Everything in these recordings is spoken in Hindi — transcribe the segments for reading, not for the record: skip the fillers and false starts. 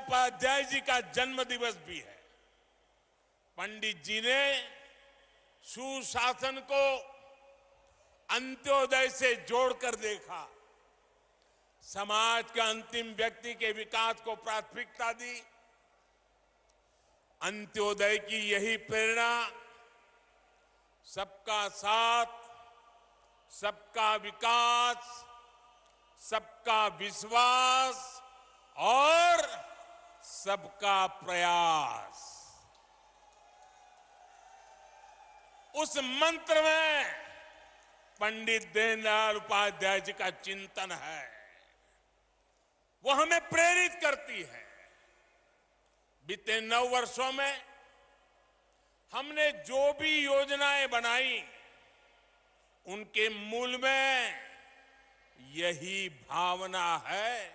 उपाध्याय जी का जन्म दिवस भी है। पंडित जी ने सुशासन को अंत्योदय से जोड़कर देखा, समाज के अंतिम व्यक्ति के विकास को प्राथमिकता दी। अंत्योदय की यही प्रेरणा सबका साथ, सबका विकास, सबका विश्वास और सबका प्रयास, उस मंत्र में पंडित दीनदयाल उपाध्याय जी का चिंतन है। वो हमें प्रेरित करती है। बीते 9 वर्षों में हमने जो भी योजनाएं बनाई, उनके मूल में यही भावना है।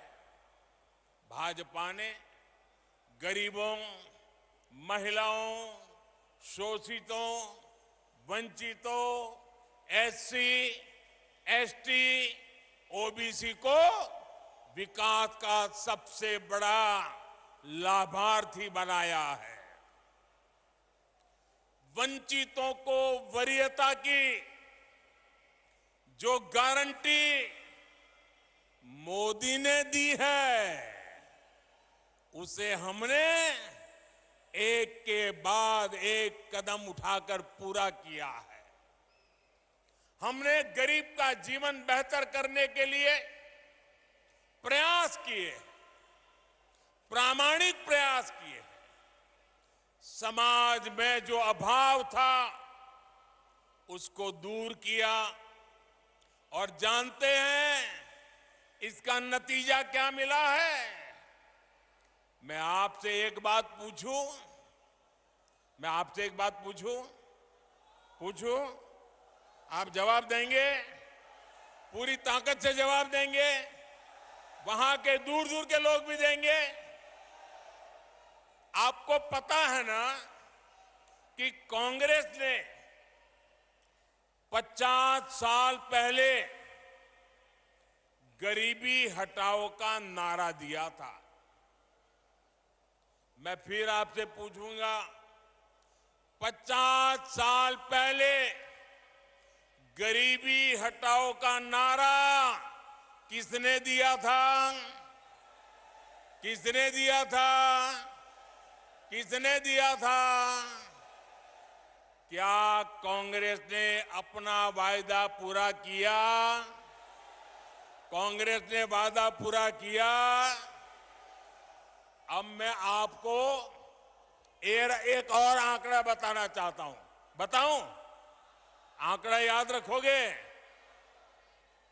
भाजपा ने गरीबों, महिलाओं, शोषितों, वंचितों, एससी, एसटी, ओबीसी को विकास का सबसे बड़ा लाभार्थी बनाया है। वंचितों को वरीयता की जो गारंटी मोदी ने दी है, उसे हमने एक के बाद एक कदम उठाकर पूरा किया है। हमने गरीब का जीवन बेहतर करने के लिए प्रयास किए, प्रामाणिक प्रयास किए। समाज में जो अभाव था, उसको दूर किया। और जानते हैं इसका नतीजा क्या मिला है? मैं आपसे एक बात पूछूं? पूछूं? आप जवाब देंगे? पूरी ताकत से जवाब देंगे? वहां के दूर दूर के लोग भी देंगे? आपको पता है ना कि कांग्रेस ने 50 साल पहले गरीबी हटाओ का नारा दिया था। मैं फिर आपसे पूछूंगा, 50 साल पहले गरीबी हटाओ का नारा किसने दिया था? किसने दिया था? किसने दिया था? क्या कांग्रेस ने अपना वायदा पूरा किया? कांग्रेस ने वादा पूरा किया? अब मैं आपको एक और आंकड़ा बताना चाहता हूं। बताऊं? आंकड़ा याद रखोगे?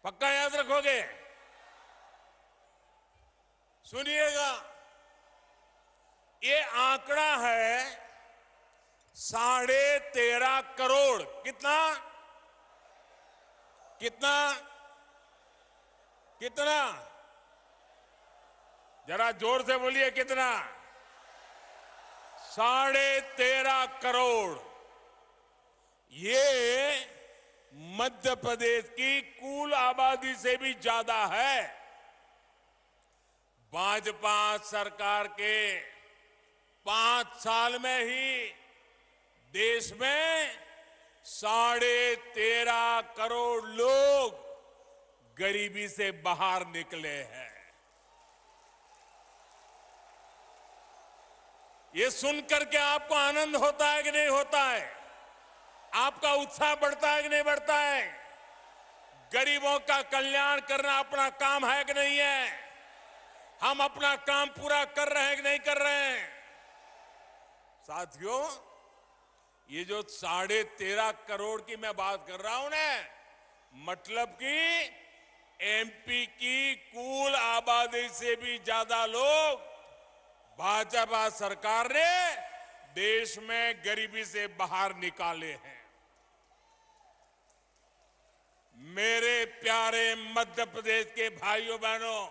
पक्का याद रखोगे? सुनिएगा, ये आंकड़ा है 13.5 करोड़। कितना? कितना? कितना? जरा जोर से बोलिए, कितना? 13.5 करोड़। ये मध्य प्रदेश की कुल आबादी से भी ज्यादा है। भाजपा सरकार के 5 साल में ही देश में 13.5 करोड़ लोग गरीबी से बाहर निकले हैं। ये सुनकर के आपको आनंद होता है कि नहीं होता है? आपका उत्साह बढ़ता है कि नहीं बढ़ता है? गरीबों का कल्याण करना अपना काम है कि नहीं है? हम अपना काम पूरा कर रहे हैं कि नहीं कर रहे हैं? साथियों, ये जो 13.5 करोड़ की मैं बात कर रहा हूं ना, मतलब कि एमपी की कुल आबादी से भी ज्यादा लोग भाजपा सरकार ने देश में गरीबी से बाहर निकाले हैं। मेरे प्यारे मध्य प्रदेश के भाइयों बहनों,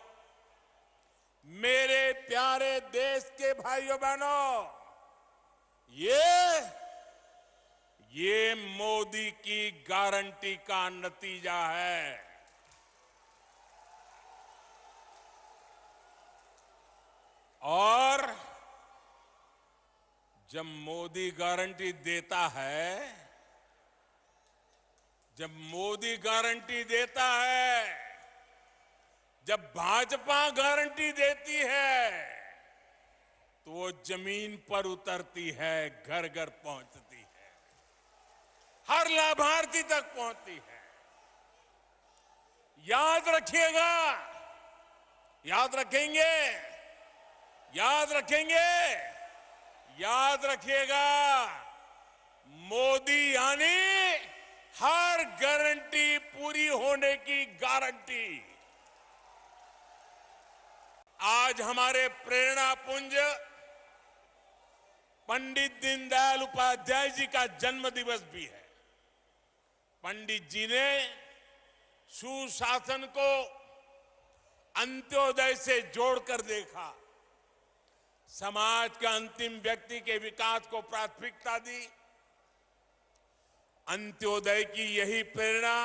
मेरे प्यारे देश के भाइयों बहनों, ये मोदी की गारंटी का नतीजा है। और जब मोदी गारंटी देता है, जब मोदी गारंटी देता है, जब भाजपा गारंटी देती है, तो वो जमीन पर उतरती है, घर घर पहुंचती है, हर लाभार्थी तक पहुंचती है। याद रखिएगा, याद रखेंगे, याद रखेंगे, याद रखिएगा, मोदी यानी हर गारंटी पूरी होने की गारंटी। आज हमारे प्रेरणा पुंज पंडित दीनदयाल उपाध्याय जी का जन्म दिवस भी है। पंडित जी ने सुशासन को अंत्योदय से जोड़कर देखा, समाज के अंतिम व्यक्ति के विकास को प्राथमिकता दी। अंत्योदय की यही प्रेरणा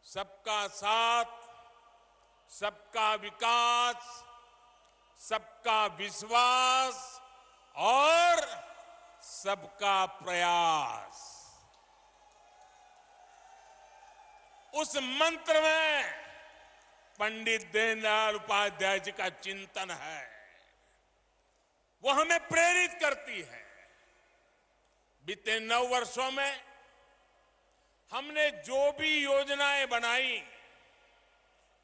सबका साथ, सबका विकास, सबका विश्वास और सबका प्रयास, उस मंत्र में पंडित दीनदयाल उपाध्याय जी का चिंतन है। वो हमें प्रेरित करती है। बीते 9 वर्षों में हमने जो भी योजनाएं बनाई,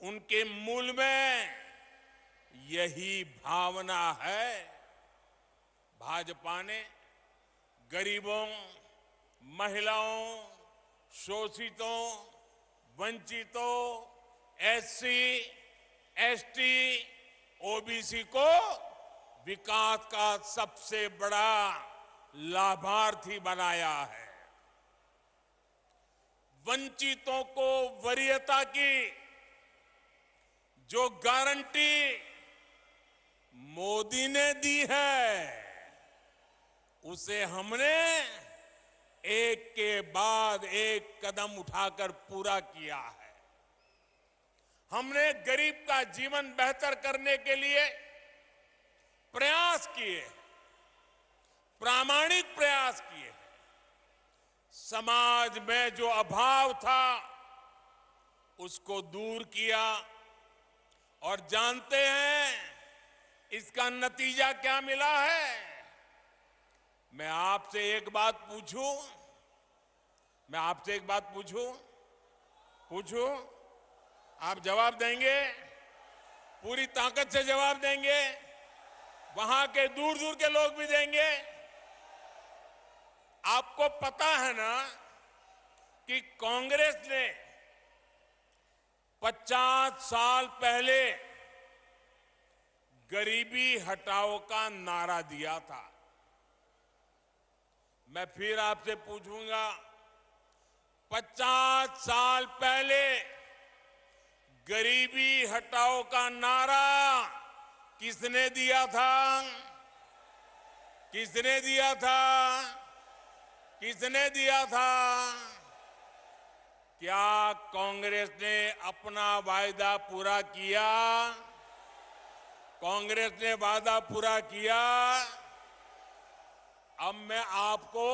उनके मूल में यही भावना है। भाजपा ने गरीबों, महिलाओं, शोषितों, वंचितों, एससी, एसटी, ओबीसी को विकास का सबसे बड़ा लाभार्थी बनाया है। वंचितों को वरीयता की जो गारंटी मोदी ने दी है, उसे हमने एक के बाद एक कदम उठाकर पूरा किया है। हमने गरीब का जीवन बेहतर करने के लिए प्रयास किए, प्रामाणिक प्रयास किए। समाज में जो अभाव था, उसको दूर किया। और जानते हैं इसका नतीजा क्या मिला है? मैं आपसे एक बात पूछूं, मैं आपसे एक बात पूछूं, आप जवाब देंगे? पूरी ताकत से जवाब देंगे? वहां के दूर दूर के लोग भी देंगे? आपको पता है ना कि कांग्रेस ने 50 साल पहले गरीबी हटाओ का नारा दिया था। मैं फिर आपसे पूछूंगा, 50 साल पहले गरीबी हटाओ का नारा किसने दिया था? किसने दिया था? किसने दिया था? क्या कांग्रेस ने अपना वायदा पूरा किया? कांग्रेस ने वादा पूरा किया। अब मैं आपको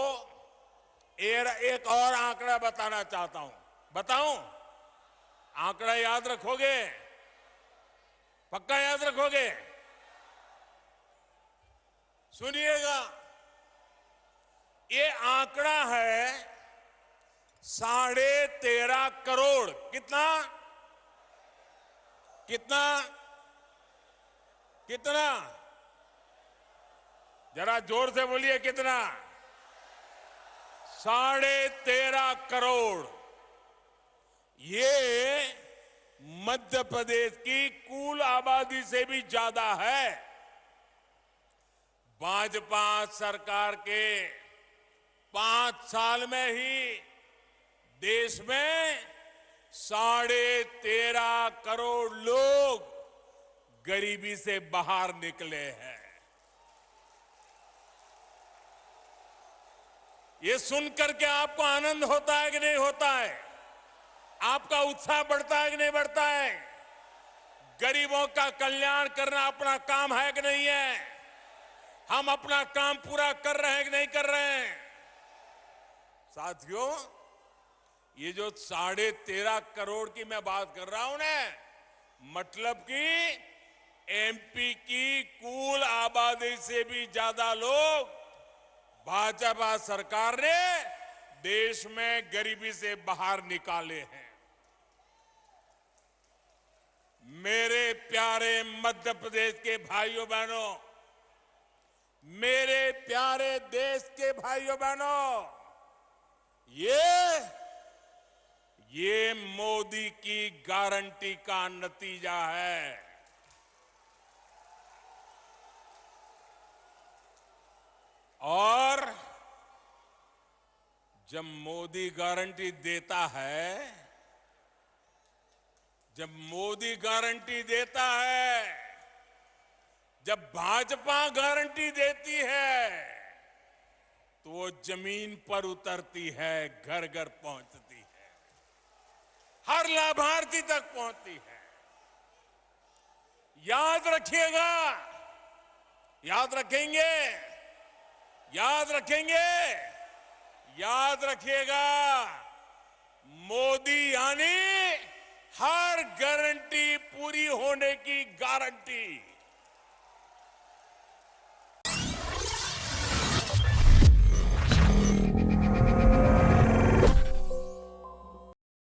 एक और आंकड़ा बताना चाहता हूं। बताऊं? आंकड़ा याद रखोगे? पक्का याद रखोगे? सुनिएगा, ये आंकड़ा है 13.5 करोड़। कितना? कितना? कितना? जरा जोर से बोलिए, कितना? 13.5 करोड़। ये मध्य प्रदेश की कुल आबादी से भी ज्यादा है। भाजपा सरकार के 5 साल में ही देश में 13.5 करोड़ लोग गरीबी से बाहर निकले हैं। ये सुनकर के आपको आनंद होता है कि नहीं होता है? आपका उत्साह बढ़ता है कि नहीं बढ़ता है? गरीबों का कल्याण करना अपना काम है कि नहीं है? हम अपना काम पूरा कर रहे हैं कि नहीं कर रहे हैं? साथियों, ये जो 13.5 करोड़ की मैं बात कर रहा हूं ना, मतलब कि एमपी की कुल आबादी से भी ज्यादा लोग भाजपा सरकार ने देश में गरीबी से बाहर निकाले हैं। मेरे प्यारे मध्य प्रदेश के भाइयों बहनों, मेरे प्यारे देश के भाइयों बहनों, ये मोदी की गारंटी का नतीजा है। और जब मोदी गारंटी देता है, जब भाजपा गारंटी देती है, तो वो जमीन पर उतरती है, घर घर पहुंचती है, हर लाभार्थी तक पहुंचती है। याद रखिएगा, याद रखेंगे, याद रखिएगा, मोदी यानी हर गारंटी पूरी होने की गारंटी।